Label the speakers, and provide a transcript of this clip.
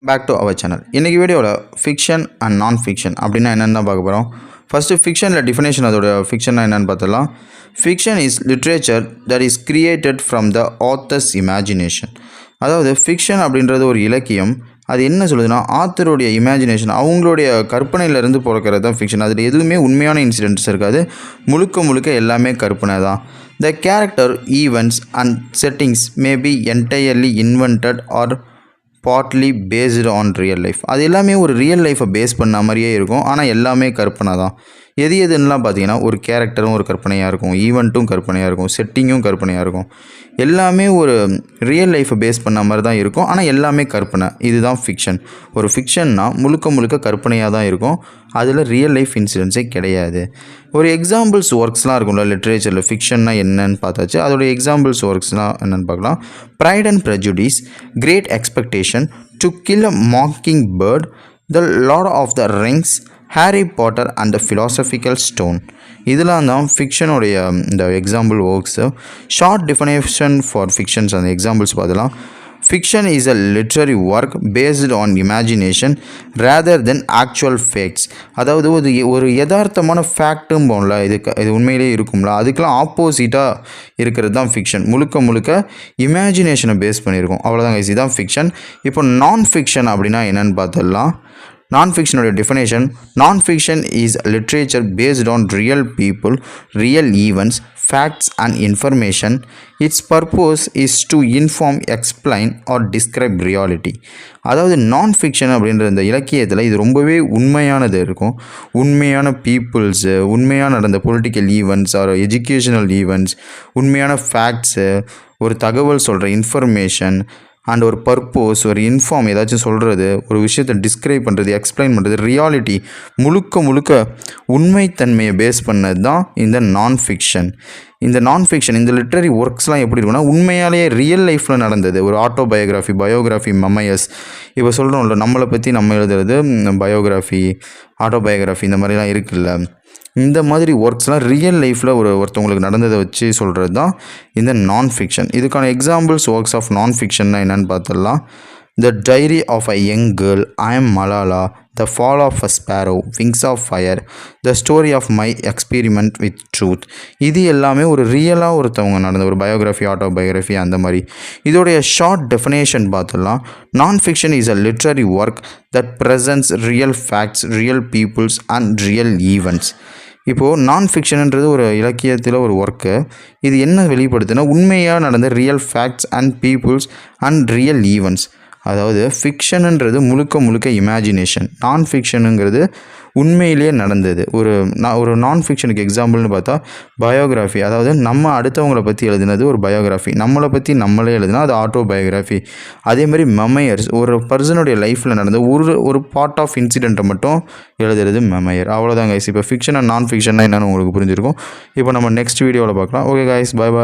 Speaker 1: Back to our channel. இன்றைக்கி வீடியோவில் fiction and நான் ஃபிக்ஷன் அப்படின்னா என்னென்னு தான் பார்க்க போகிறோம். ஃபஸ்ட்டு ஃபிக்ஷனில் டிஃபினேஷன் அதோட ஃபிக்ஷன்னா என்னென்னு பார்த்துடலாம். Fiction is literature that is created from the authors imagination. அதாவது ஃபிக்ஷன் அப்படின்றது ஒரு இலக்கியம். அது என்ன சொல்லுதுன்னா, ஆத்தருடைய இமேஜினேஷன், அவங்களுடைய கற்பனையிலேருந்து பிறக்கிறது தான் ஃபிக்ஷன். அதில் எதுவுமே உண்மையான இன்சிடென்ட்ஸ் இருக்காது. முழுக்க எல்லாமே கற்பனை தான். The character, events and settings may be entirely invented or partly based on real life. அது எல்லாமே ஒரு ரியல் லைஃப்பை பேஸ் பண்ண மாதிரியே இருக்கும். ஆனால் எல்லாமே கற்பனை தான். எதுலாம் பார்த்தீங்கன்னா, ஒரு கேரக்டரும் ஒரு கற்பனையாக இருக்கும், ஈவெண்ட்டும் கற்பனையாக இருக்கும், செட்டிங்கும் கற்பனையாக இருக்கும். எல்லாமே ஒரு ரியல் லைஃப்பை பேஸ் பண்ண மாதிரி தான் இருக்கும். ஆனால் எல்லாமே கற்பனை. இதுதான் ஃபிக்ஷன். ஒரு ஃபிக்ஷன்னா முழுக்க கற்பனையாக தான் இருக்கும். அதில் ரியல் லைஃப் இன்சிடென்ட்ஸே கிடையாது. ஒரு எக்ஸாம்பிள்ஸ் ஒர்க்ஸ்லாம் இருக்கும்ல லிட்ரேச்சரில். ஃபிக்ஷன்னா என்னன்னு பார்த்தாச்சு. அதோடைய எக்ஸாம்பிள்ஸ் ஒர்க்ஸ்லாம் என்னென்னு பார்க்கலாம். Pride and prejudice, great expectation, to kill a mockingbird, the lord of the rings, Harry Potter and the philosophical stone. இதெல்லாம் தான் ஃபிக்ஷனுடைய இந்த example works. Short definition for fictions அந்த எக்ஸாம்பிள்ஸ் பார்த்துலாம். Fiction is a literary work based on imagination rather than actual facts. அதாவது ஒரு யதார்த்தமான ஃபேக்ட்டும் போகல, இது உண்மையிலேயே இருக்கும்ல, அதுக்கெல்லாம் ஆப்போசிட்டாக இருக்கிறது தான் ஃபிக்ஷன். முழுக்க இமேஜினேஷனை பேஸ் பண்ணியிருக்கோம். அவ்வளோதான் கைஸ், இதுதான் ஃபிக்ஷன். இப்போ நான் ஃபிக்ஷன் அப்படின்னா என்னென்னு பார்த்துடலாம். நான்-ஃபிக்ஷனுடைய definition: nonfiction is literature based on real people, real events, facts and information. Its purpose is to inform, explain or describe reality. அதாவது நான்-ஃபிக்ஷன் அப்படின்ற இந்த இலக்கியத்தில் இது ரொம்பவே உண்மையானது இருக்கும். உண்மையான பீப்புள்ஸு, உண்மையாக நடந்த political events R educational events, உண்மையான ஃபேக்ட்ஸு, ஒரு தகவல் சொல்கிற இன்ஃபர்மேஷன் அண்ட் ஒரு பர்போஸ், ஒரு இன்ஃபார்ம் ஏதாச்சும் சொல்கிறது, ஒரு விஷயத்தை டிஸ்கிரைப் பண்ணுறது, எக்ஸ்பிளைன் பண்ணுறது, ரியாலிட்டி, முழுக்க உண்மைத்தன்மையை பேஸ் பண்ணது தான் இந்த நான் ஃபிக்ஷன். இந்த நான் ஃபிக்ஷன், இந்த லிட்ரரி ஒர்க்ஸ்லாம் எப்படி இருக்குன்னா, உண்மையாலேயே ரியல் லைஃப்பில் நடந்தது. ஒரு ஆட்டோபயோகிராஃபி, பயோகிராஃபி, மெமயர்ஸ். இப்போ சொல்கிறோம்ல, நம்மளை பற்றி நம்ம எழுதுறது பயோகிராஃபி, ஆட்டோபயோகிராஃபி, இந்த மாதிரிலாம் இருக்குல்ல. இந்த மாதிரி ஒர்க்ஸ்லாம் ரியல் லைஃப்பில் ஒருத்தவங்களுக்கு நடந்ததை வச்சு சொல்கிறது தான் இந்த நான் ஃபிக்ஷன். இதுக்கான எக்ஸாம்பிள்ஸ் ஒர்க்ஸ் ஆஃப் நான் ஃபிக்ஷன்னா என்னென்னு பார்த்துடலாம். The diary of a young girl, I am Malala, the fall of a sparrow, wings of fire, the story of my experiment with truth. இது எல்லாமே ஒரு ரியலாக ஒருத்தவங்க நடந்த ஒரு பயோகிராஃபி, ஆட்டோபயோகிராஃபி அந்த மாதிரி. இதோடைய ஷார்ட் டெஃபினேஷன் பார்த்துடலாம். Nonfiction is a literary work that presents real facts, real peoples and real events. இப்போது நான் ஃபிக்ஷன்ன்றது ஒரு இலக்கியத்தில் ஒரு ஒர்க்கு. இது என்ன வெளிப்படுத்துனா, உண்மையாக நடந்த real facts and peoples and real events. அதாவது ஃபிக்ஷனுன்றது முழுக்க இமேஜினேஷன். நான் ஃபிக்ஷனுங்கிறது உண்மையிலேயே நடந்தது. ஒரு நான் ஃபிக்ஷனுக்கு எக்ஸாம்பிள்னு பார்த்தா பயோகிராஃபி. அதாவது நம்ம அடுத்தவங்களை பற்றி எழுதுனது ஒரு பயோகிராஃபி. நம்மளை பற்றி நம்மளே எழுதுனா அது ஆட்டோபயோகிராஃபி. அதேமாதிரி மெமயர்ஸ், ஒரு பர்சனுடைய லைஃப்பில் நடந்த ஒரு பார்ட் ஆஃப் இன்சிடெண்ட்டை மட்டும் எழுதுறது மெமயர். அவ்வளோதான் கைஸ். இப்போ ஃபிக்ஷன் அண்ட் நான் ஃபிக்ஷன்னா என்னென்னு உங்களுக்கு புரிஞ்சிருக்கும். இப்போ நம்ம நெக்ஸ்ட் வீடியோவில் பார்க்கலாம். Okay guys, bye bye.